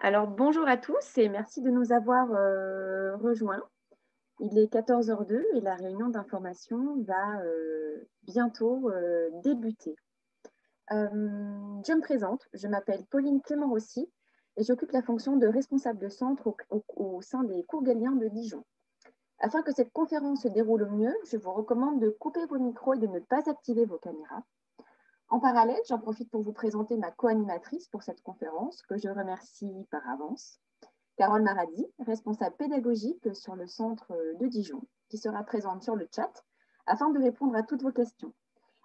Alors, bonjour à tous et merci de nous avoir rejoints. Il est 14h02 et la réunion d'information va bientôt débuter. Je me présente, je m'appelle Pauline Clément-Rossi et j'occupe la fonction de responsable de centre au sein des cours Galliens de Dijon. Afin que cette conférence se déroule au mieux, je vous recommande de couper vos micros et de ne pas activer vos caméras. En parallèle, j'en profite pour vous présenter ma co-animatrice pour cette conférence, que je remercie par avance. Carole Maradi, responsable pédagogique sur le centre de Dijon, qui sera présente sur le chat afin de répondre à toutes vos questions.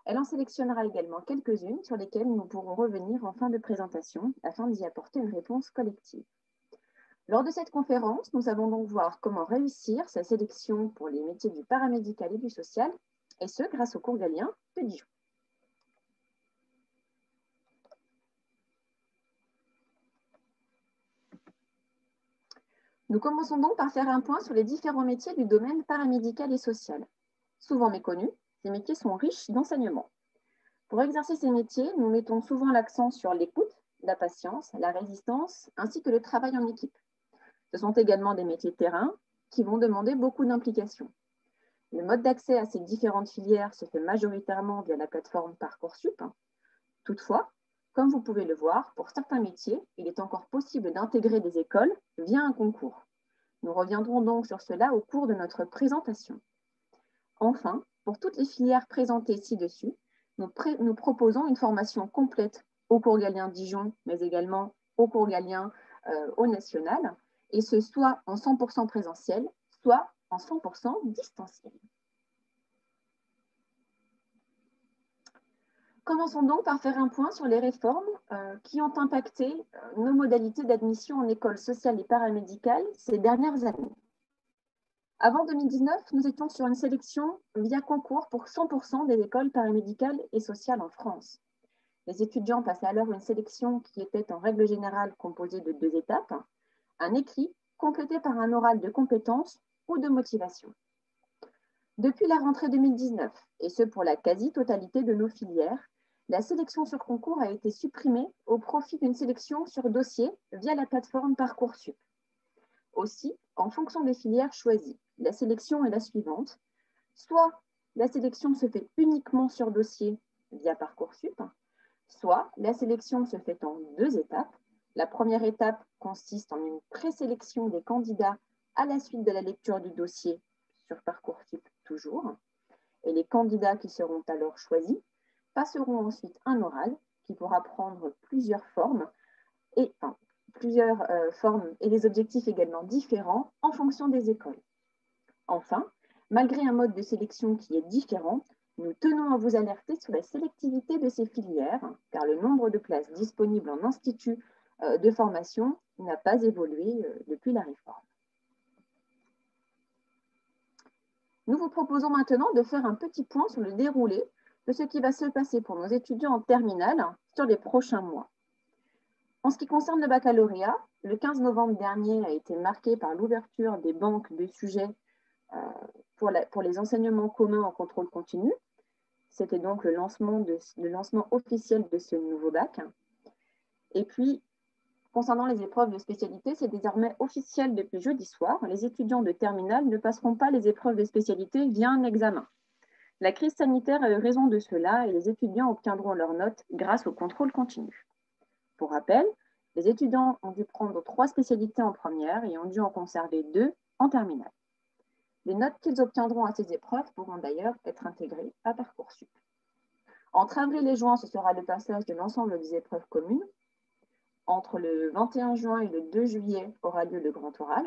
Elle en sélectionnera également quelques-unes sur lesquelles nous pourrons revenir en fin de présentation afin d'y apporter une réponse collective. Lors de cette conférence, nous allons donc voir comment réussir sa sélection pour les métiers du paramédical et du social, et ce grâce au cours Gallien de Dijon. Nous commençons donc par faire un point sur les différents métiers du domaine paramédical et social. Souvent méconnus, ces métiers sont riches d'enseignements. Pour exercer ces métiers, nous mettons souvent l'accent sur l'écoute, la patience, la résistance, ainsi que le travail en équipe. Ce sont également des métiers de terrain qui vont demander beaucoup d'implication. Le mode d'accès à ces différentes filières se fait majoritairement via la plateforme Parcoursup. Toutefois, comme vous pouvez le voir, pour certains métiers, il est encore possible d'intégrer des écoles via un concours. Nous reviendrons donc sur cela au cours de notre présentation. Enfin, pour toutes les filières présentées ci-dessus, nous proposons une formation complète au cours Gallien Dijon, mais également au cours Gallien au national, et ce soit en 100% présentiel, soit en 100% distanciel. Commençons donc par faire un point sur les réformes qui ont impacté nos modalités d'admission en école sociale et paramédicale ces dernières années. Avant 2019, nous étions sur une sélection via concours pour 100% des écoles paramédicales et sociales en France. Les étudiants passaient alors une sélection qui était en règle générale composée de 2 étapes, un écrit complété par un oral de compétences ou de motivation. Depuis la rentrée 2019, et ce pour la quasi-totalité de nos filières, la sélection sur concours a été supprimée au profit d'une sélection sur dossier via la plateforme Parcoursup. Aussi, en fonction des filières choisies, la sélection est la suivante. Soit la sélection se fait uniquement sur dossier via Parcoursup, soit la sélection se fait en 2 étapes. La première étape consiste en une présélection des candidats à la suite de la lecture du dossier sur Parcoursup toujours. Et les candidats qui seront alors choisis passeront ensuite un oral qui pourra prendre plusieurs formes et des objectifs également différents en fonction des écoles. Enfin, malgré un mode de sélection qui est différent, nous tenons à vous alerter sur la sélectivité de ces filières, car le nombre de places disponibles en institut de formation n'a pas évolué depuis la réforme. Nous vous proposons maintenant de faire un petit point sur le déroulé de ce qui va se passer pour nos étudiants en terminale sur les prochains mois. En ce qui concerne le baccalauréat, le 15 novembre dernier a été marqué par l'ouverture des banques de sujets pour les enseignements communs en contrôle continu. C'était donc le lancement officiel de ce nouveau bac. Et puis, concernant les épreuves de spécialité, c'est désormais officiel depuis jeudi soir. Les étudiants de terminale ne passeront pas les épreuves de spécialité via un examen. La crise sanitaire a eu raison de cela et les étudiants obtiendront leurs notes grâce au contrôle continu. Pour rappel, les étudiants ont dû prendre 3 spécialités en première et ont dû en conserver 2 en terminale. Les notes qu'ils obtiendront à ces épreuves pourront d'ailleurs être intégrées à Parcoursup. Entre avril et juin, ce sera le passage de l'ensemble des épreuves communes. Entre le 21 juin et le 2 juillet aura lieu le grand oral.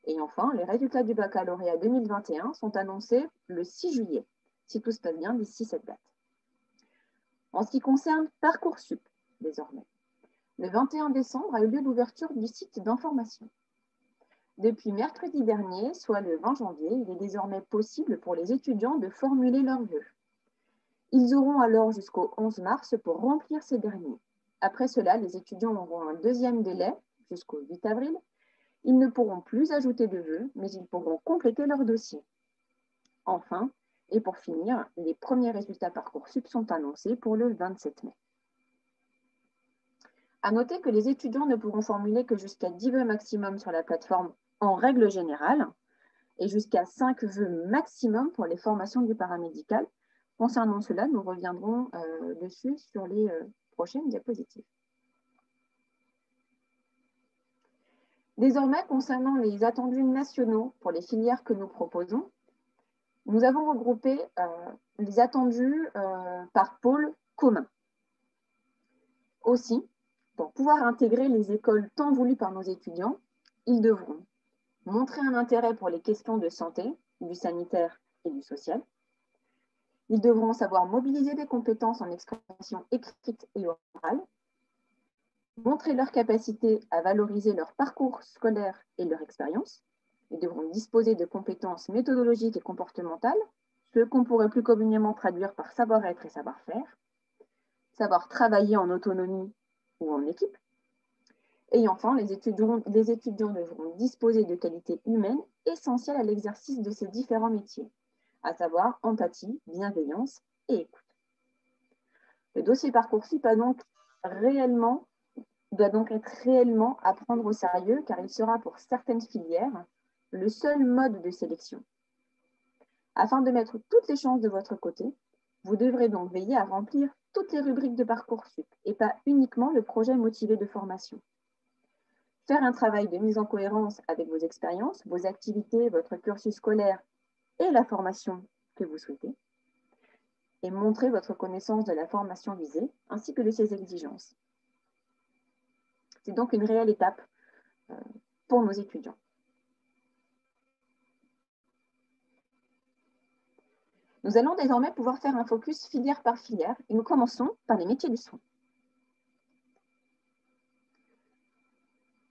Et enfin, les résultats du baccalauréat 2021 sont annoncés le 6 juillet, si tout se passe bien d'ici cette date. En ce qui concerne Parcoursup, désormais, le 21 décembre a eu lieu l'ouverture du site d'information. Depuis mercredi dernier, soit le 20 janvier, il est désormais possible pour les étudiants de formuler leurs vœux. Ils auront alors jusqu'au 11 mars pour remplir ces derniers. Après cela, les étudiants auront un deuxième délai jusqu'au 8 avril. Ils ne pourront plus ajouter de vœux, mais ils pourront compléter leur dossier. Enfin, et pour finir, les premiers résultats Parcoursup sont annoncés pour le 27 mai. À noter que les étudiants ne pourront formuler que jusqu'à 10 vœux maximum sur la plateforme en règle générale et jusqu'à 5 vœux maximum pour les formations du paramédical. Concernant cela, nous reviendrons dessus sur les prochaines diapositives. Désormais, concernant les attendus nationaux pour les filières que nous proposons, nous avons regroupé les attendus par pôle commun. Aussi, pour pouvoir intégrer les écoles tant voulues par nos étudiants, ils devront montrer un intérêt pour les questions de santé, du sanitaire et du social. Ils devront savoir mobiliser des compétences en expression écrite et orale, montrer leur capacité à valoriser leur parcours scolaire et leur expérience. Ils devront disposer de compétences méthodologiques et comportementales, ce qu'on pourrait plus communément traduire par savoir-être et savoir-faire, savoir travailler en autonomie ou en équipe. Et enfin, les étudiants devront disposer de qualités humaines essentielles à l'exercice de ces différents métiers, à savoir empathie, bienveillance et écoute. Le dossier Parcoursup doit donc être réellement à prendre au sérieux car il sera pour certaines filières le seul mode de sélection. Afin de mettre toutes les chances de votre côté, vous devrez donc veiller à remplir toutes les rubriques de Parcoursup et pas uniquement le projet motivé de formation. Faire un travail de mise en cohérence avec vos expériences, vos activités, votre cursus scolaire et la formation que vous souhaitez, et montrer votre connaissance de la formation visée ainsi que de ses exigences. C'est donc une réelle étape pour nos étudiants. Nous allons désormais pouvoir faire un focus filière par filière et nous commençons par les métiers du soin.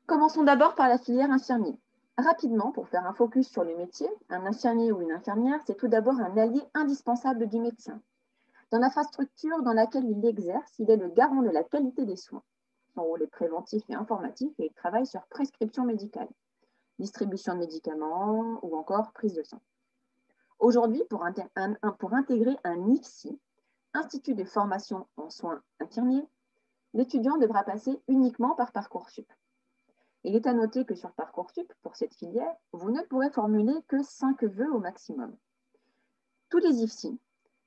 Commençons d'abord par la filière infirmier. Rapidement, pour faire un focus sur le métier, un infirmier ou une infirmière, c'est tout d'abord un allié indispensable du médecin. Dans l'infrastructure dans laquelle il exerce, il est le garant de la qualité des soins. Son rôle est préventif et informatif et il travaille sur prescription médicale, distribution de médicaments ou encore prise de sang. Aujourd'hui, pour intégrer un IFSI, Institut de formation en soins infirmiers, l'étudiant devra passer uniquement par Parcoursup. Il est à noter que sur Parcoursup, pour cette filière, vous ne pourrez formuler que 5 vœux au maximum. Tous les IFSI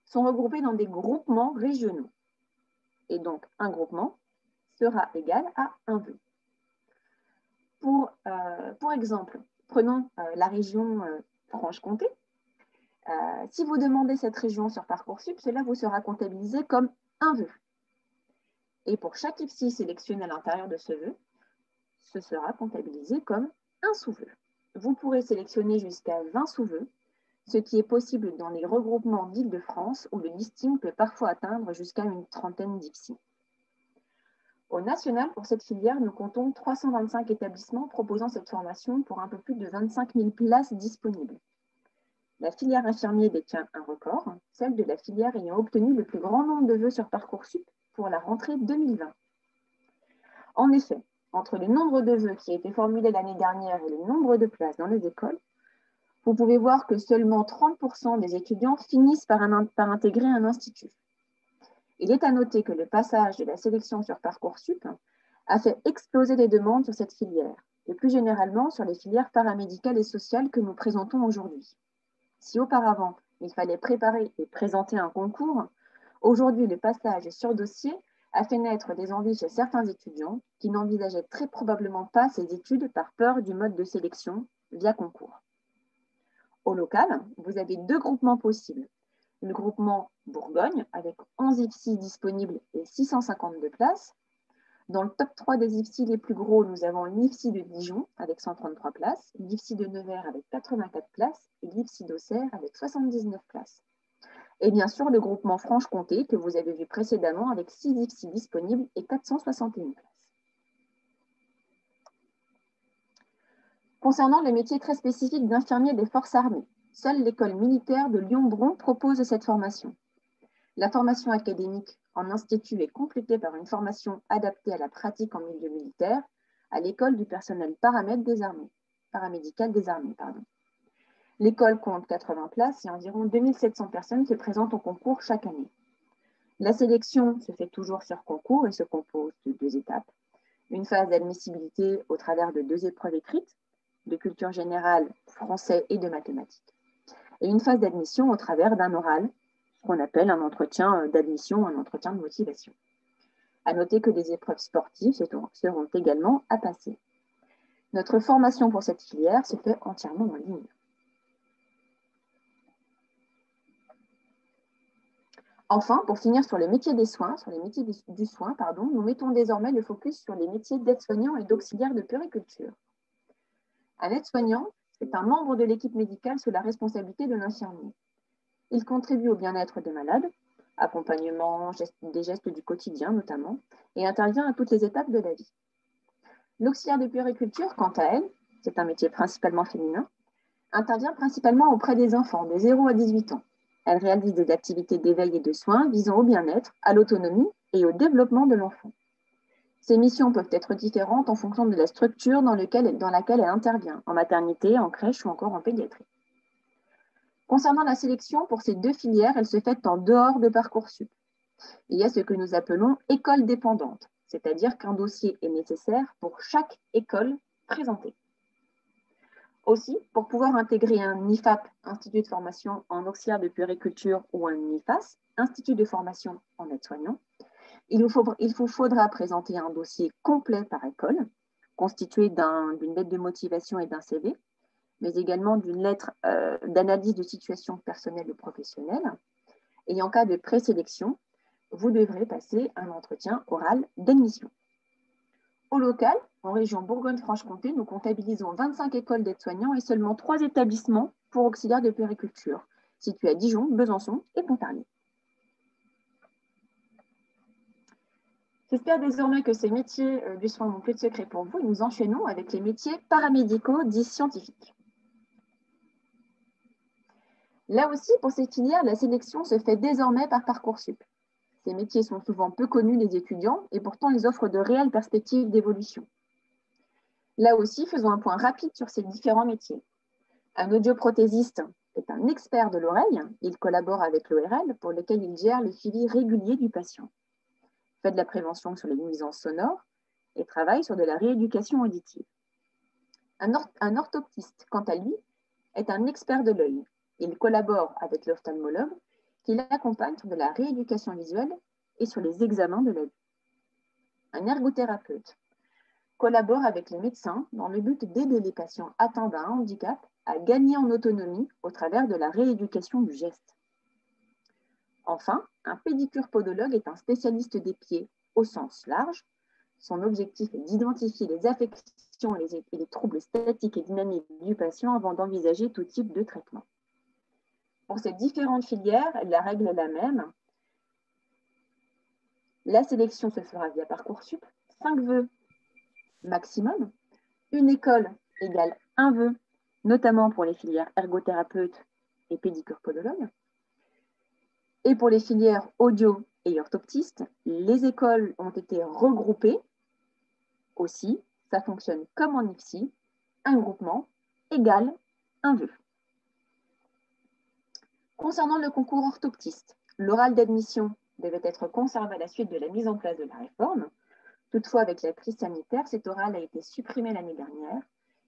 sont regroupés dans des groupements régionaux. Et donc, un groupement sera égal à un vœu. Pour exemple, prenons la région Franche-Comté. Si vous demandez cette région sur Parcoursup, cela vous sera comptabilisé comme un vœu. Et pour chaque IFSI sélectionné à l'intérieur de ce vœu, ce sera comptabilisé comme un sous-vœu. Vous pourrez sélectionner jusqu'à 20 sous-vœux, ce qui est possible dans les regroupements d'Île-de-France où le listing peut parfois atteindre jusqu'à une trentaine d'IFSI. Au national, pour cette filière, nous comptons 325 établissements proposant cette formation pour un peu plus de 25 000 places disponibles. La filière infirmier détient un record, celle de la filière ayant obtenu le plus grand nombre de vœux sur Parcoursup pour la rentrée 2020. En effet, entre le nombre de vœux qui a été formulé l'année dernière et le nombre de places dans les écoles, vous pouvez voir que seulement 30% des étudiants finissent par intégrer un institut. Il est à noter que le passage de la sélection sur Parcoursup a fait exploser les demandes sur cette filière, et plus généralement sur les filières paramédicales et sociales que nous présentons aujourd'hui. Si auparavant, il fallait préparer et présenter un concours, aujourd'hui, le passage sur dossier a fait naître des envies chez certains étudiants qui n'envisageaient très probablement pas ces études par peur du mode de sélection via concours. Au local, vous avez 2 groupements possibles. Le groupement Bourgogne, avec 11 IFSI disponibles et 652 places. Dans le top 3 des IFSI les plus gros, nous avons l'IFSI de Dijon avec 133 places, l'IFSI de Nevers avec 84 places et l'IFSI d'Auxerre avec 79 places. Et bien sûr, le groupement Franche-Comté que vous avez vu précédemment avec 6 IFSI disponibles et 461 places. Concernant les métiers très spécifiques d'infirmiers des forces armées, seule l'école militaire de Lyon-Bron propose cette formation. La formation académique en institut est complétée par une formation adaptée à la pratique en milieu militaire à l'école du personnel paramédical des armées. L'école compte 80 places et environ 2700 personnes se présentent au concours chaque année. La sélection se fait toujours sur concours et se compose de 2 étapes. Une phase d'admissibilité au travers de 2 épreuves écrites, de culture générale, français et de mathématiques. Et une phase d'admission au travers d'un oral, ce qu'on appelle un entretien d'admission, un entretien de motivation. À noter que des épreuves sportives seront également à passer. Notre formation pour cette filière se fait entièrement en ligne. Enfin, pour finir sur les métiers des soins, du soin, nous mettons désormais le focus sur les métiers d'aide-soignant et d'auxiliaire de puériculture. Un aide-soignant, c'est un membre de l'équipe médicale sous la responsabilité de l'infirmier. Il contribue au bien-être des malades, accompagnement des gestes du quotidien notamment, et intervient à toutes les étapes de la vie. L'auxiliaire de puériculture, quant à elle, c'est un métier principalement féminin, intervient principalement auprès des enfants de 0 à 18 ans. Elle réalise des activités d'éveil et de soins visant au bien-être, à l'autonomie et au développement de l'enfant. Ces missions peuvent être différentes en fonction de la structure dans laquelle elle intervient, en maternité, en crèche ou encore en pédiatrie. Concernant la sélection, pour ces 2 filières, elle se fait en dehors de Parcoursup. Il y a ce que nous appelons école dépendante, c'est-à-dire qu'un dossier est nécessaire pour chaque école présentée. Aussi, pour pouvoir intégrer un IFAP, Institut de formation en auxiliaire de puériculture, ou un IFAS, Institut de formation en aide-soignant, il vous faudra présenter un dossier complet par école, constitué d'une lettre de motivation et d'un CV, mais également d'une lettre d'analyse de situation personnelle ou professionnelle. Et en cas de présélection, vous devrez passer un entretien oral d'admission. Au local, en région Bourgogne-Franche-Comté, nous comptabilisons 25 écoles d'aides-soignants et seulement 3 établissements pour auxiliaires de puériculture, situés à Dijon, Besançon et Pontarlier. J'espère désormais que ces métiers du soin n'ont plus de secret pour vous et nous enchaînons avec les métiers paramédicaux dits scientifiques. Là aussi, pour ces filières, la sélection se fait désormais par Parcoursup. Ces métiers sont souvent peu connus des étudiants et pourtant ils offrent de réelles perspectives d'évolution. Là aussi, faisons un point rapide sur ces différents métiers. Un audioprothésiste est un expert de l'oreille. Il collabore avec l'ORL pour lequel il gère le suivi régulier du patient. Il fait de la prévention sur les nuisances sonores et travaille sur de la rééducation auditive. Un orthoptiste, quant à lui, est un expert de l'œil. Il collabore avec l'ophtalmologue qui l'accompagne sur de la rééducation visuelle et sur les examens de l'œil. Un ergothérapeute collabore avec les médecins dans le but d'aider les patients atteints d'un handicap à gagner en autonomie au travers de la rééducation du geste. Enfin, un pédicure-podologue est un spécialiste des pieds au sens large. Son objectif est d'identifier les affections et les troubles statiques et dynamiques du patient avant d'envisager tout type de traitement. Pour ces différentes filières, la règle est la même. La sélection se fera via Parcoursup, 5 vœux maximum, une école égale un vœu, notamment pour les filières ergothérapeute et pédicure-podologue. Et pour les filières audio et orthoptiste, les écoles ont été regroupées aussi. Ça fonctionne comme en IFSI, un groupement égale un vœu. Concernant le concours orthoptiste, l'oral d'admission devait être conservé à la suite de la mise en place de la réforme. Toutefois, avec la crise sanitaire, cet oral a été supprimé l'année dernière.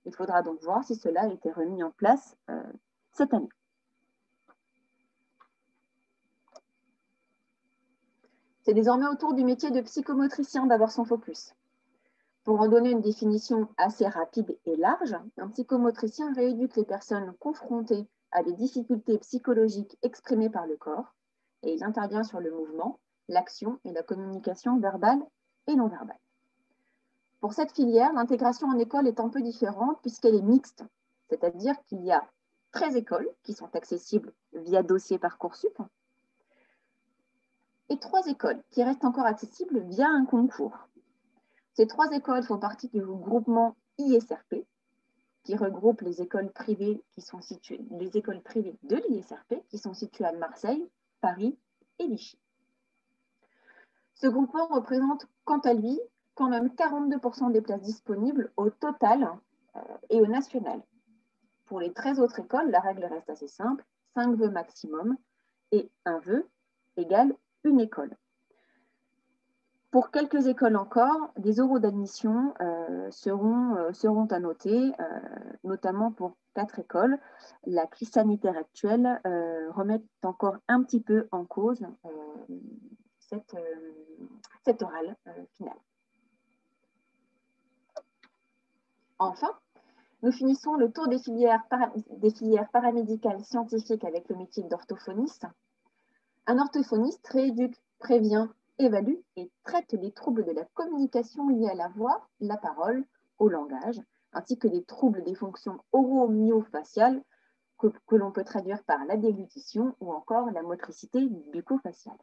Il faudra donc voir si cela a été remis en place cette année. C'est désormais au tour du métier de psychomotricien d'avoir son focus. Pour en donner une définition assez rapide et large, un psychomotricien rééduque les personnes confrontées à des difficultés psychologiques exprimées par le corps et il intervient sur le mouvement, l'action et la communication verbale et non verbale. Pour cette filière, l'intégration en école est un peu différente puisqu'elle est mixte, c'est-à-dire qu'il y a 13 écoles qui sont accessibles via dossier Parcoursup et 3 écoles qui restent encore accessibles via un concours. Ces 3 écoles font partie du groupement ISRP qui regroupe les écoles privées de l'ISRP qui sont situées à Marseille, Paris et Vichy. Ce groupement représente quant à lui quand même 42% des places disponibles au total et au national. Pour les 13 autres écoles, la règle reste assez simple, 5 vœux maximum et un vœu égale une école. Pour quelques écoles encore, des oraux d'admission seront à noter, notamment pour 4 écoles. La crise sanitaire actuelle remet encore un petit peu en cause cette orale finale. Enfin, nous finissons le tour des filières paramédicales scientifiques avec le métier d'orthophoniste. Un orthophoniste rééduque, prévient, évalue et traite les troubles de la communication liés à la voix, la parole, au langage, ainsi que des troubles des fonctions oro-myofaciales que l'on peut traduire par la déglutition ou encore la motricité bucco-faciale.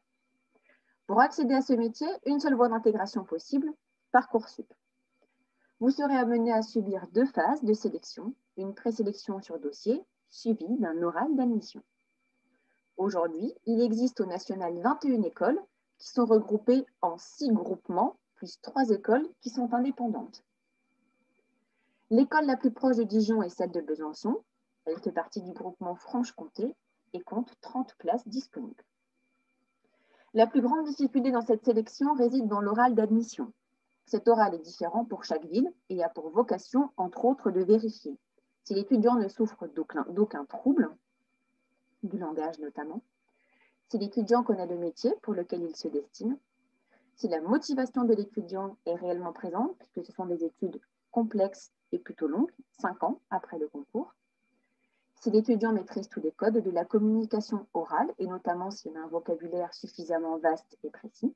Pour accéder à ce métier, une seule voie d'intégration possible, Parcoursup. Vous serez amené à subir 2 phases de sélection, une présélection sur dossier suivie d'un oral d'admission. Aujourd'hui, il existe au national 21 écoles qui sont regroupées en 6 groupements, plus 3 écoles qui sont indépendantes. L'école la plus proche de Dijon est celle de Besançon. Elle fait partie du groupement Franche-Comté et compte 30 places disponibles. La plus grande difficulté dans cette sélection réside dans l'oral d'admission. Cet oral est différent pour chaque ville et a pour vocation, entre autres, de vérifier si l'étudiant ne souffre d'aucun trouble, du langage notamment, si l'étudiant connaît le métier pour lequel il se destine, si la motivation de l'étudiant est réellement présente, puisque ce sont des études complexes et plutôt longues, 5 ans après le concours, si l'étudiant maîtrise tous les codes de la communication orale, et notamment s'il a un vocabulaire suffisamment vaste et précis,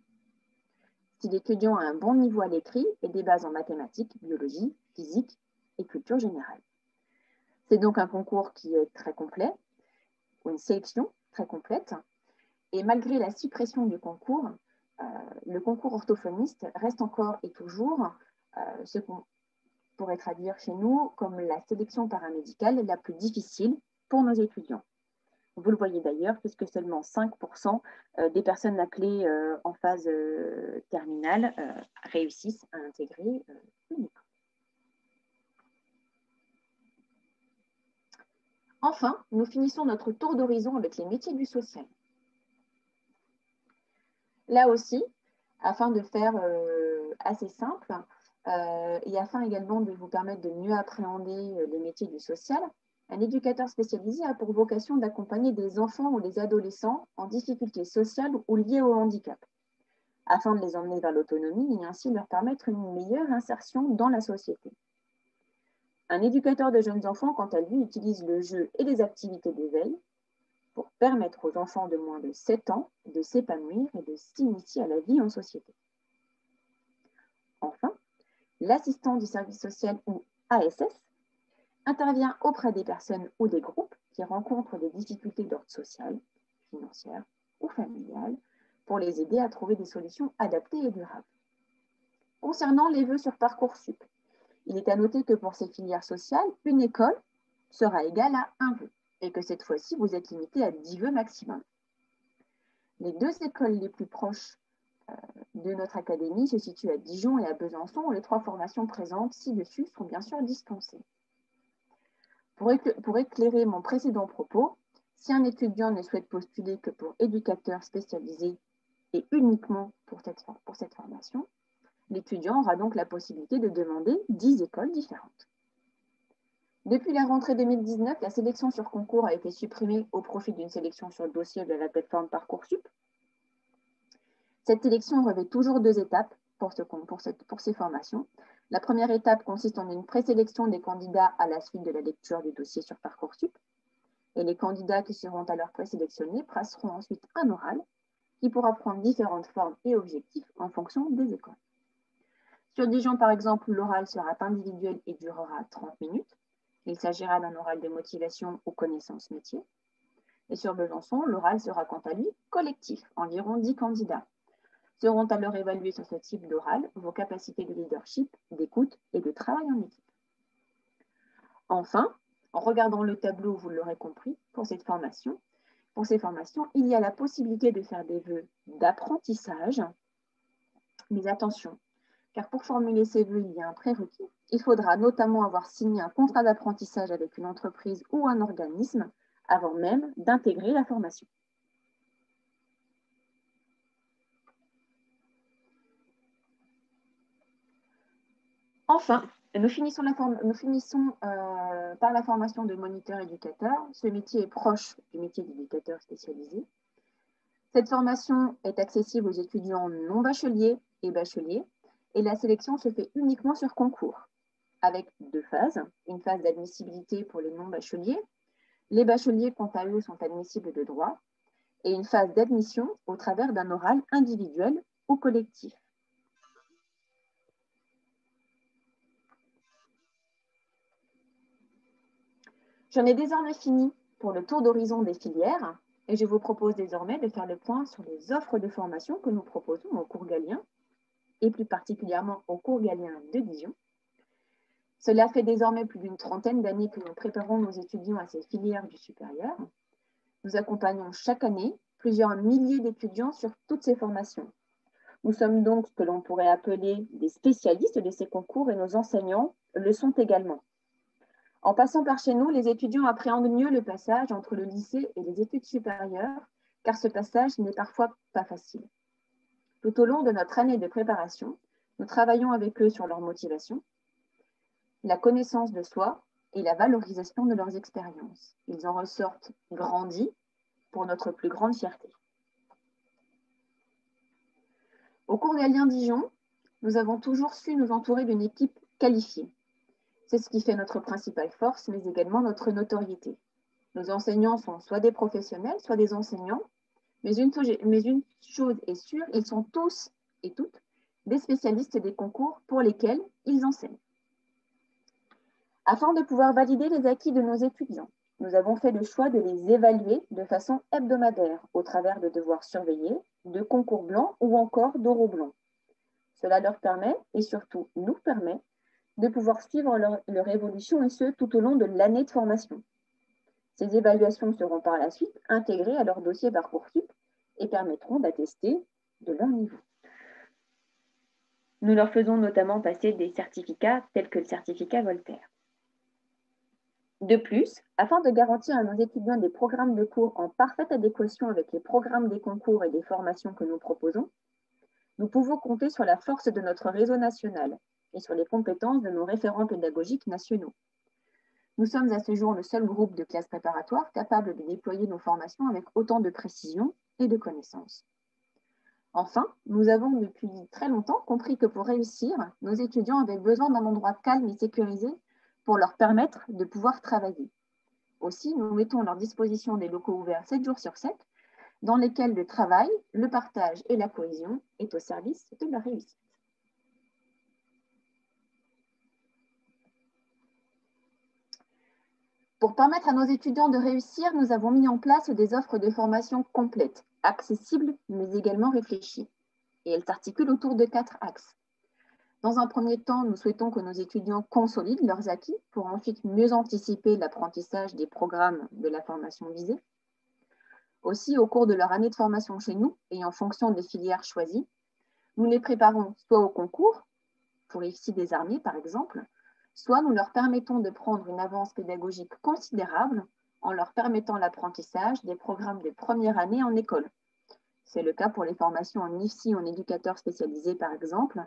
si l'étudiant a un bon niveau à l'écrit et des bases en mathématiques, biologie, physique et culture générale. C'est donc un concours qui est très complet, ou une sélection très complète, et malgré la suppression du concours, le concours orthophoniste reste encore et toujours ce qu'on pourrait traduire chez nous comme la sélection paramédicale la plus difficile pour nos étudiants. Vous le voyez d'ailleurs, puisque seulement 5% des personnes appelées en phase terminale réussissent à intégrer une école. Enfin, nous finissons notre tour d'horizon avec les métiers du social. Là aussi, afin de faire assez simple et afin également de vous permettre de mieux appréhender les métiers du social, un éducateur spécialisé a pour vocation d'accompagner des enfants ou des adolescents en difficulté sociale ou liées au handicap, afin de les emmener vers l'autonomie et ainsi leur permettre une meilleure insertion dans la société. Un éducateur de jeunes enfants, quant à lui, utilise le jeu et les activités d'éveil pour permettre aux enfants de moins de 7 ans de s'épanouir et de s'initier à la vie en société. Enfin, l'assistant du service social ou ASS intervient auprès des personnes ou des groupes qui rencontrent des difficultés d'ordre social, financière ou familial pour les aider à trouver des solutions adaptées et durables. Concernant les vœux sur Parcoursup, il est à noter que pour ces filières sociales, une école sera égale à un vœu et que cette fois-ci, vous êtes limité à 10 vœux maximum. Les 2 écoles les plus proches de notre académie se situent à Dijon et à Besançon, où les 3 formations présentes ci-dessus sont bien sûr dispensées. Pour éclairer mon précédent propos, si un étudiant ne souhaite postuler que pour éducateur spécialisé et uniquement pour cette formation, l'étudiant aura donc la possibilité de demander 10 écoles différentes. Depuis la rentrée 2019, la sélection sur concours a été supprimée au profit d'une sélection sur dossier de la plateforme Parcoursup. Cette sélection revêt toujours 2 étapes pour ces formations. La première étape consiste en une présélection des candidats à la suite de la lecture du dossier sur Parcoursup. Et les candidats qui seront alors présélectionnés passeront ensuite un oral qui pourra prendre différentes formes et objectifs en fonction des écoles. Sur Dijon, par exemple, l'oral sera individuel et durera 30 minutes. Il s'agira d'un oral de motivation ou connaissance métier. Et sur Besançon, l'oral sera quant à lui collectif, environ 10 candidats. Seront alors évalués sur ce type d'oral vos capacités de leadership, d'écoute et de travail en équipe. Enfin, en regardant le tableau, vous l'aurez compris, pour ces formations, il y a la possibilité de faire des vœux d'apprentissage. Mais attention, car pour formuler ces vœux, il y a un prérequis. Il faudra notamment avoir signé un contrat d'apprentissage avec une entreprise ou un organisme avant même d'intégrer la formation. Enfin, nous finissons par la formation de moniteur-éducateur. Ce métier est proche du métier d'éducateur spécialisé. Cette formation est accessible aux étudiants non bacheliers et bacheliers, et la sélection se fait uniquement sur concours, avec 2 phases. Une phase d'admissibilité pour les non-bacheliers. Les bacheliers, quant à eux, sont admissibles de droit, et une phase d'admission au travers d'un oral individuel ou collectif. J'en ai désormais fini pour le tour d'horizon des filières et je vous propose désormais de faire le point sur les offres de formation que nous proposons au cours Galien et plus particulièrement au cours Galien de Dijon. Cela fait désormais plus d'une trentaine d'années que nous préparons nos étudiants à ces filières du supérieur. Nous accompagnons chaque année plusieurs milliers d'étudiants sur toutes ces formations. Nous sommes donc ce que l'on pourrait appeler des spécialistes de ces concours et nos enseignants le sont également. En passant par chez nous, les étudiants appréhendent mieux le passage entre le lycée et les études supérieures, car ce passage n'est parfois pas facile. Tout au long de notre année de préparation, nous travaillons avec eux sur leur motivation, la connaissance de soi et la valorisation de leurs expériences. Ils en ressortent grandis pour notre plus grande fierté. Au cours Galien Dijon, nous avons toujours su nous entourer d'une équipe qualifiée. C'est ce qui fait notre principale force, mais également notre notoriété. Nos enseignants sont soit des professionnels, soit des enseignants, mais une chose est sûre, ils sont tous et toutes des spécialistes des concours pour lesquels ils enseignent. Afin de pouvoir valider les acquis de nos étudiants, nous avons fait le choix de les évaluer de façon hebdomadaire au travers de devoirs surveillés, de concours blancs ou encore d'oraux blancs. Cela leur permet, et surtout nous permet, de pouvoir suivre leur évolution et ce, tout au long de l'année de formation. Ces évaluations seront par la suite intégrées à leur dossier Parcoursup et permettront d'attester de leur niveau. Nous leur faisons notamment passer des certificats tels que le certificat Voltaire. De plus, afin de garantir à nos étudiants des programmes de cours en parfaite adéquation avec les programmes des concours et des formations que nous proposons, nous pouvons compter sur la force de notre réseau national et sur les compétences de nos référents pédagogiques nationaux. Nous sommes à ce jour le seul groupe de classes préparatoires capable de déployer nos formations avec autant de précision et de connaissances. Enfin, nous avons depuis très longtemps compris que pour réussir, nos étudiants avaient besoin d'un endroit calme et sécurisé pour leur permettre de pouvoir travailler. Aussi, nous mettons à leur disposition des locaux ouverts 7 jours sur 7, dans lesquels le travail, le partage et la cohésion est au service de la réussite. Pour permettre à nos étudiants de réussir, nous avons mis en place des offres de formation complètes, accessibles mais également réfléchies. Et elles s'articulent autour de 4 axes. Dans un premier temps, nous souhaitons que nos étudiants consolident leurs acquis pour ensuite mieux anticiper l'apprentissage des programmes de la formation visée. Aussi, au cours de leur année de formation chez nous, et en fonction des filières choisies, nous les préparons soit au concours, pour ici des armées par exemple, soit nous leur permettons de prendre une avance pédagogique considérable en leur permettant l'apprentissage des programmes de première année en école. C'est le cas pour les formations en IFSI, en éducateur spécialisé par exemple,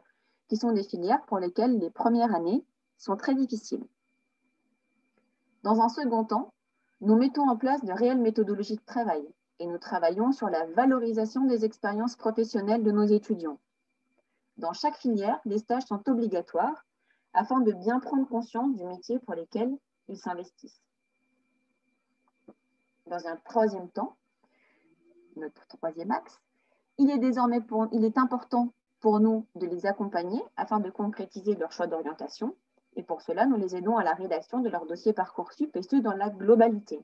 qui sont des filières pour lesquelles les premières années sont très difficiles. Dans un second temps, nous mettons en place de réelles méthodologies de travail et nous travaillons sur la valorisation des expériences professionnelles de nos étudiants. Dans chaque filière, les stages sont obligatoires afin de bien prendre conscience du métier pour lequel ils s'investissent. Dans un troisième temps, notre troisième axe, il est important pour nous de les accompagner afin de concrétiser leur choix d'orientation. Et pour cela, nous les aidons à la rédaction de leur dossier Parcoursup et ce, dans la globalité.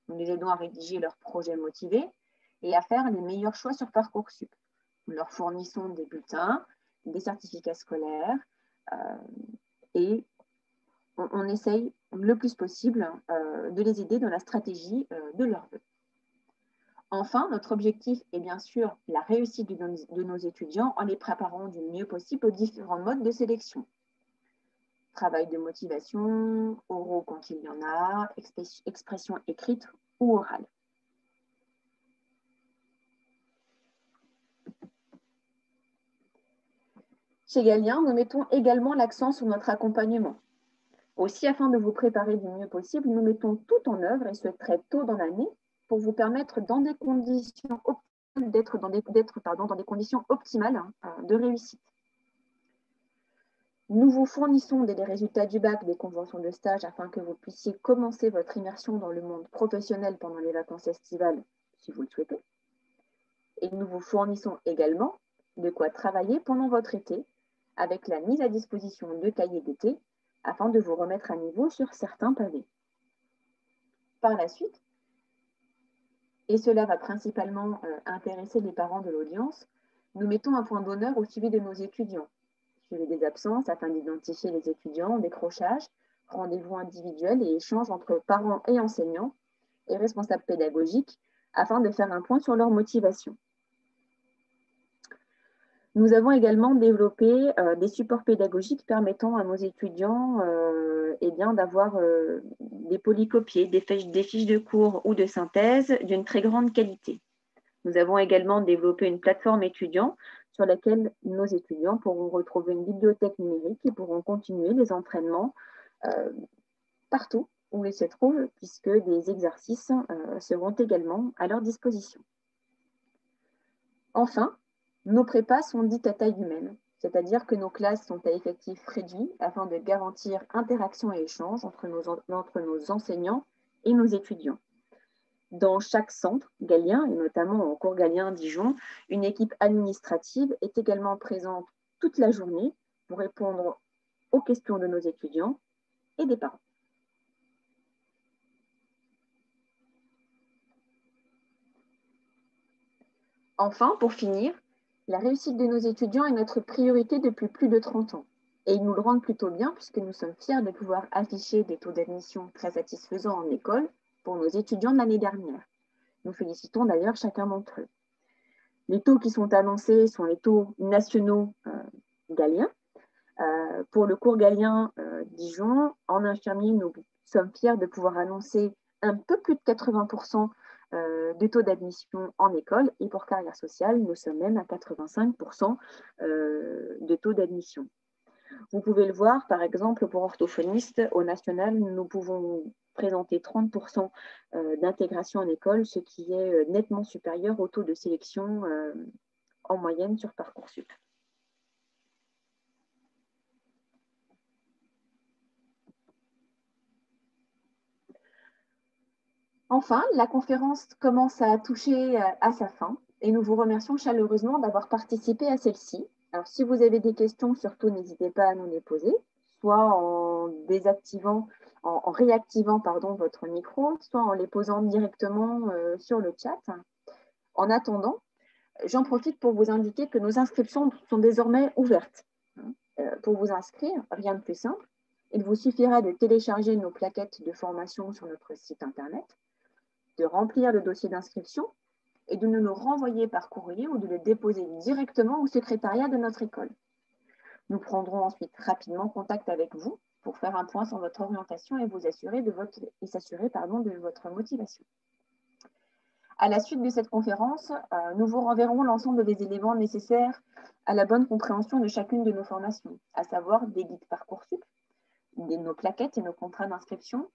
Nous les aidons à rédiger leurs projets motivés et à faire les meilleurs choix sur Parcoursup. Nous leur fournissons des bulletins, des certificats scolaires et on essaye le plus possible de les aider dans la stratégie de leurs vœux. Enfin, notre objectif est bien sûr la réussite de nos étudiants en les préparant du mieux possible aux différents modes de sélection. Travail de motivation, oraux quand il y en a, expression écrite ou orale. Chez Galien, nous mettons également l'accent sur notre accompagnement. Aussi, afin de vous préparer du mieux possible, nous mettons tout en œuvre, et ce très tôt dans l'année, pour vous permettre dans des conditions optimales, d'être dans des conditions optimales de réussite. Nous vous fournissons dès les résultats du bac des conventions de stage afin que vous puissiez commencer votre immersion dans le monde professionnel pendant les vacances estivales, si vous le souhaitez. Et nous vous fournissons également de quoi travailler pendant votre été avec la mise à disposition de cahiers d'été afin de vous remettre à niveau sur certains pavés. Par la suite, et cela va principalement intéresser les parents de l'audience, nous mettons un point d'honneur au suivi de nos étudiants. Suivi des absences afin d'identifier les étudiants, décrochage, rendez-vous individuels et échanges entre parents et enseignants et responsables pédagogiques afin de faire un point sur leur motivation. Nous avons également développé des supports pédagogiques permettant à nos étudiants d'avoir des polycopiés, des fiches de cours ou de synthèse d'une très grande qualité. Nous avons également développé une plateforme étudiant sur laquelle nos étudiants pourront retrouver une bibliothèque numérique et pourront continuer les entraînements partout où ils se trouvent, puisque des exercices seront également à leur disposition. Enfin, nos prépas sont dites à taille humaine, c'est-à-dire que nos classes sont à effectifs réduits afin de garantir interaction et échange entre nos enseignants et nos étudiants. Dans chaque centre galien, et notamment au cours Galien Dijon, une équipe administrative est également présente toute la journée pour répondre aux questions de nos étudiants et des parents. Enfin, pour finir, la réussite de nos étudiants est notre priorité depuis plus de 30 ans. Et ils nous le rendent plutôt bien puisque nous sommes fiers de pouvoir afficher des taux d'admission très satisfaisants en école pour nos étudiants de l'année dernière. Nous félicitons d'ailleurs chacun d'entre eux. Les taux qui sont annoncés sont les taux nationaux galiens. Pour le cours Galien Dijon, en infirmier, nous sommes fiers de pouvoir annoncer un peu plus de 80% de taux d'admission en école, et pour carrière sociale, nous sommes même à 85% de taux d'admission. Vous pouvez le voir, par exemple, pour orthophoniste, au national, nous pouvons présenter 30% d'intégration en école, ce qui est nettement supérieur au taux de sélection en moyenne sur Parcoursup. Enfin, la conférence commence à toucher à sa fin et nous vous remercions chaleureusement d'avoir participé à celle-ci. Alors, si vous avez des questions, surtout n'hésitez pas à nous les poser, soit en réactivant votre micro, soit en les posant directement sur le chat. En attendant, j'en profite pour vous indiquer que nos inscriptions sont désormais ouvertes. Pour vous inscrire, rien de plus simple, il vous suffira de télécharger nos plaquettes de formation sur notre site internet, de remplir le dossier d'inscription et de nous le renvoyer par courrier ou de le déposer directement au secrétariat de notre école. Nous prendrons ensuite rapidement contact avec vous pour faire un point sur votre orientation et s'assurer de votre motivation. À la suite de cette conférence, nous vous renverrons l'ensemble des éléments nécessaires à la bonne compréhension de chacune de nos formations, à savoir des guides Parcoursup, nos plaquettes et nos contrats d'inscription,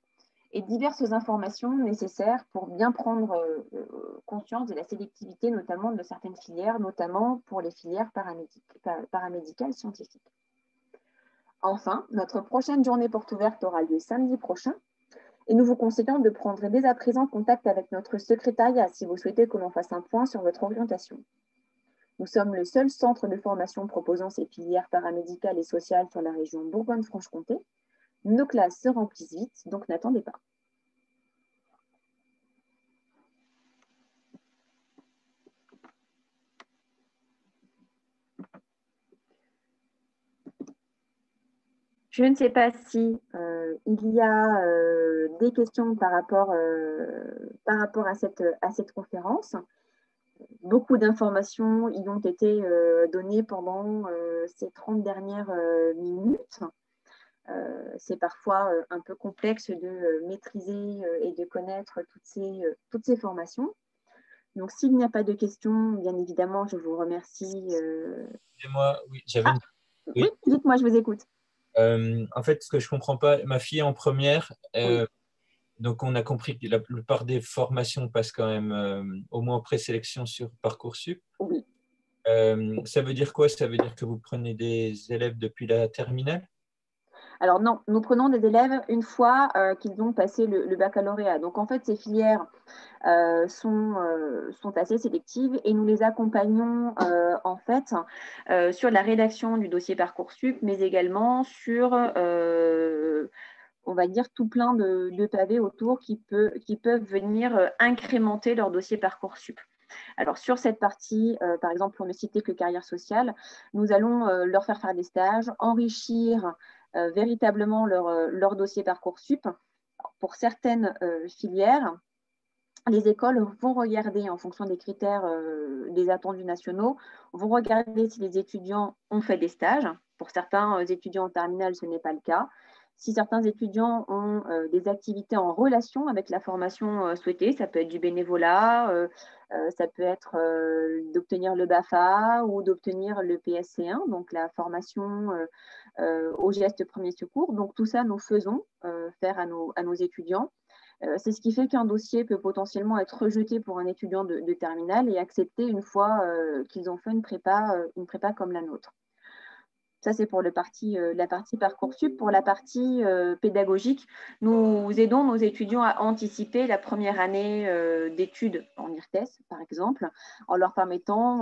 et diverses informations nécessaires pour bien prendre conscience de la sélectivité, notamment de certaines filières, notamment pour les filières paramédicales scientifiques. Enfin, notre prochaine journée porte ouverte aura lieu samedi prochain et nous vous conseillons de prendre dès à présent contact avec notre secrétariat si vous souhaitez que l'on fasse un point sur votre orientation. Nous sommes le seul centre de formation proposant ces filières paramédicales et sociales sur la région Bourgogne-Franche-Comté. Nos classes se remplissent vite, donc n'attendez pas. Je ne sais pas si il y a des questions par rapport à cette conférence. Beaucoup d'informations y ont été données pendant ces 30 dernières minutes. C'est parfois un peu complexe de maîtriser et de connaître toutes ces formations. Donc, s'il n'y a pas de questions, bien évidemment, je vous remercie. Excusez-moi, oui, j'avais une Oui, Oui. dites-moi, je vous écoute. En fait, ce que je comprends pas, ma fille est en première, Oui, donc on a compris que la plupart des formations passent quand même au moins en présélection sur Parcoursup. oui. Ça veut dire quoi? Ça veut dire que vous prenez des élèves depuis la terminale? Alors non, nous prenons des élèves une fois qu'ils ont passé le baccalauréat. Donc en fait, ces filières sont assez sélectives et nous les accompagnons en fait sur la rédaction du dossier Parcoursup, mais également sur, on va dire, tout plein de pavés autour qui peuvent venir incrémenter leur dossier Parcoursup. Alors sur cette partie, par exemple, pour ne citer que carrière sociale, nous allons leur faire des stages, enrichir véritablement leur dossier Parcoursup. Pour certaines filières, les écoles vont regarder en fonction des critères des attendus nationaux, vont regarder si les étudiants ont fait des stages. Pour certains étudiants en terminale, ce n'est pas le cas. Si certains étudiants ont des activités en relation avec la formation souhaitée, ça peut être du bénévolat, ça peut être d'obtenir le BAFA ou d'obtenir le PSC1, donc la formation au geste premier secours. Donc tout ça, nous faisons faire à nos étudiants. C'est ce qui fait qu'un dossier peut potentiellement être rejeté pour un étudiant de terminale et accepté une fois qu'ils ont fait une prépa comme la nôtre. Ça, c'est pour la partie Parcoursup. Pour la partie pédagogique, nous aidons nos étudiants à anticiper la première année d'études en IRTES, par exemple, en leur permettant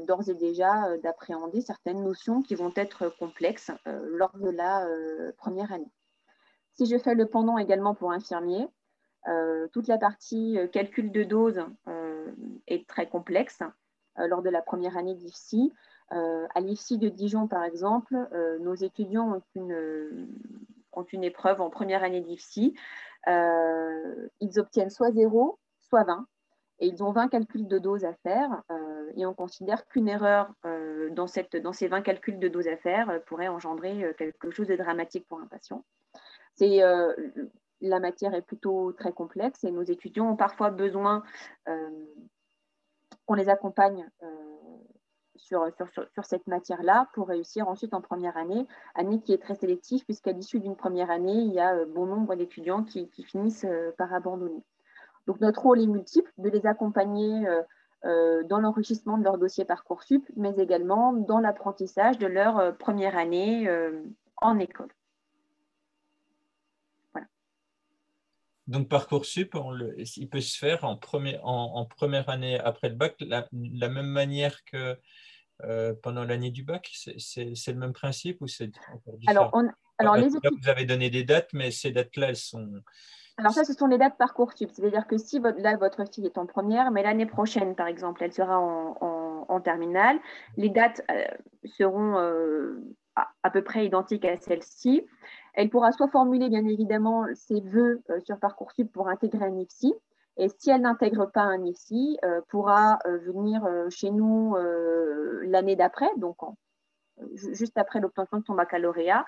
d'ores et déjà d'appréhender certaines notions qui vont être complexes lors de la première année. Si je fais le pendant également pour infirmiers, toute la partie calcul de dose est très complexe lors de la première année d'IFSI. À l'IFSI de Dijon, par exemple, nos étudiants ont une épreuve en première année d'IFSI. Ils obtiennent soit 0, soit 20. Et ils ont 20 calculs de dose à faire. Et on considère qu'une erreur dans ces 20 calculs de dose à faire pourrait engendrer quelque chose de dramatique pour un patient. C'est la matière est plutôt très complexe et nos étudiants ont parfois besoin qu'on les accompagne sur cette matière-là pour réussir ensuite en première année qui est très sélective puisqu'à l'issue d'une première année, il y a bon nombre d'étudiants qui finissent par abandonner. Donc notre rôle est multiple, de les accompagner dans l'enrichissement de leur dossier Parcoursup, mais également dans l'apprentissage de leur première année en école. Donc Parcoursup, il peut se faire en première année après le bac, la même manière que pendant l'année du bac. C'est le même principe ou c'est encore Alors, différent? alors, Là, les études. vous avez donné des dates, mais ces dates-là, elles sont... Alors ça, ce sont les dates Parcoursup. C'est-à-dire que si votre fille est en première, mais l'année prochaine, par exemple, elle sera en terminale, les dates seront à peu près identiques à celles-ci. Elle pourra soit formuler, bien évidemment, ses vœux sur Parcoursup pour intégrer un IFSI. Et si elle n'intègre pas un IFSI, pourra venir chez nous l'année d'après, donc juste après l'obtention de son baccalauréat,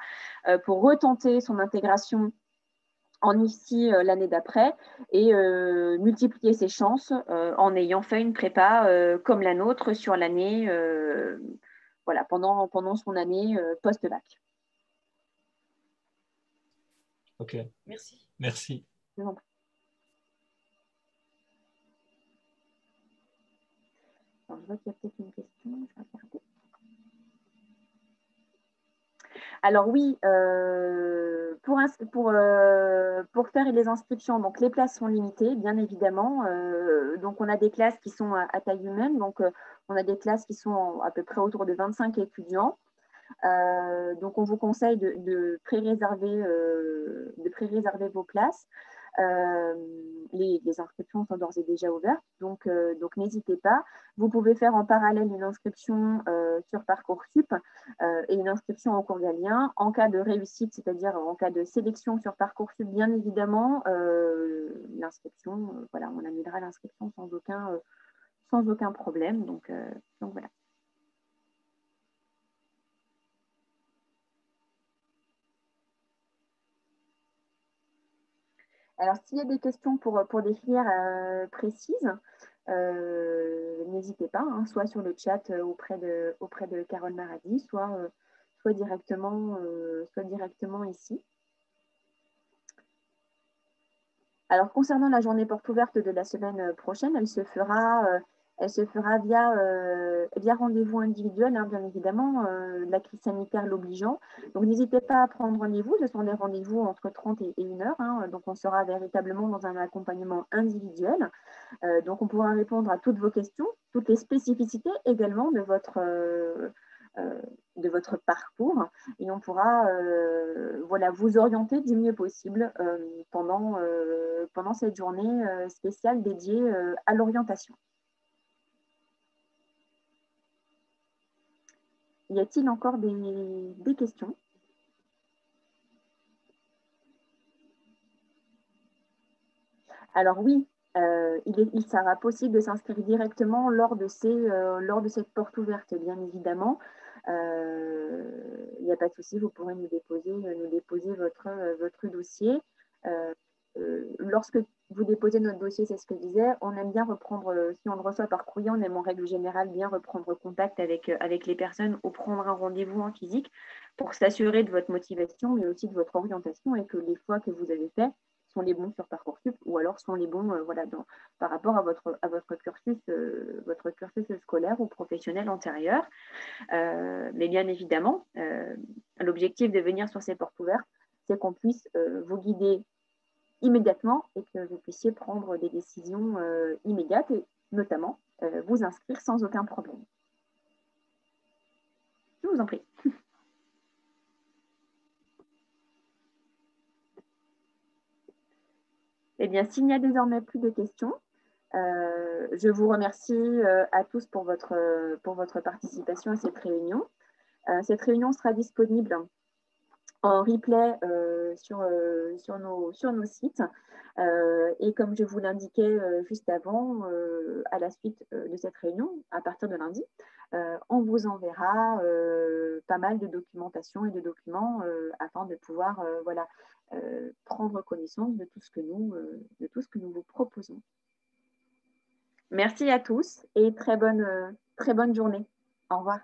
pour retenter son intégration en IFSI l'année d'après et multiplier ses chances en ayant fait une prépa comme la nôtre sur l'année, voilà, pendant son année post-bac. Ok, merci. Merci. Alors, je vois qu'il y a peut-être une question, je vais regarder. Alors oui, pour faire les inscriptions, donc les places sont limitées, bien évidemment. Donc on a des classes qui sont à taille humaine, donc on a des classes qui sont à peu près autour de 25 étudiants. Donc on vous conseille de pré-réserver vos places. Les inscriptions sont d'ores et déjà ouvertes, donc n'hésitez pas. Vous pouvez faire en parallèle une inscription sur Parcoursup et une inscription en cours Galien. En cas de réussite, c'est-à-dire en cas de sélection sur Parcoursup, bien évidemment, l'inscription, voilà, on annulera l'inscription sans aucun problème. Donc voilà. Alors, s'il y a des questions pour des filières précises, n'hésitez pas, hein, soit sur le chat auprès de Carole Maradi, soit soit directement ici. Alors, concernant la journée porte ouverte de la semaine prochaine, elle se fera via rendez-vous individuel, hein, bien évidemment, la crise sanitaire l'obligeant. Donc, n'hésitez pas à prendre rendez-vous. Ce sont des rendez-vous entre 30 et 1 heure. Hein, donc, on sera véritablement dans un accompagnement individuel. Donc, on pourra répondre à toutes vos questions, toutes les spécificités également de votre parcours, et on pourra vous orienter du mieux possible pendant cette journée spéciale dédiée à l'orientation. Y a-t-il encore des questions? Alors oui, il sera possible de s'inscrire directement lors de cette porte ouverte, bien évidemment. Il n'y a pas de souci, vous pourrez nous déposer votre dossier. Lorsque vous déposez notre dossier, c'est ce que je disais, on aime bien reprendre, si on le reçoit par courrier, on aime en règle générale bien reprendre contact avec les personnes ou prendre un rendez-vous en physique pour s'assurer de votre motivation, mais aussi de votre orientation, et que les choix que vous avez faits sont les bons sur Parcoursup, ou alors sont les bons par rapport à votre cursus scolaire ou professionnel antérieur. Mais bien évidemment, l'objectif de venir sur ces portes ouvertes, c'est qu'on puisse vous guider immédiatement et que vous puissiez prendre des décisions immédiates et notamment vous inscrire sans aucun problème. Je vous en prie. Eh bien, s'il n'y a désormais plus de questions, je vous remercie à tous pour votre participation à cette réunion. Cette réunion sera disponible en replay sur nos sites. Et comme je vous l'indiquais juste avant, à la suite de cette réunion, à partir de lundi, on vous enverra pas mal de documentation et de documents afin de pouvoir prendre connaissance de tout ce que nous vous proposons. Merci à tous et très bonne journée. Au revoir.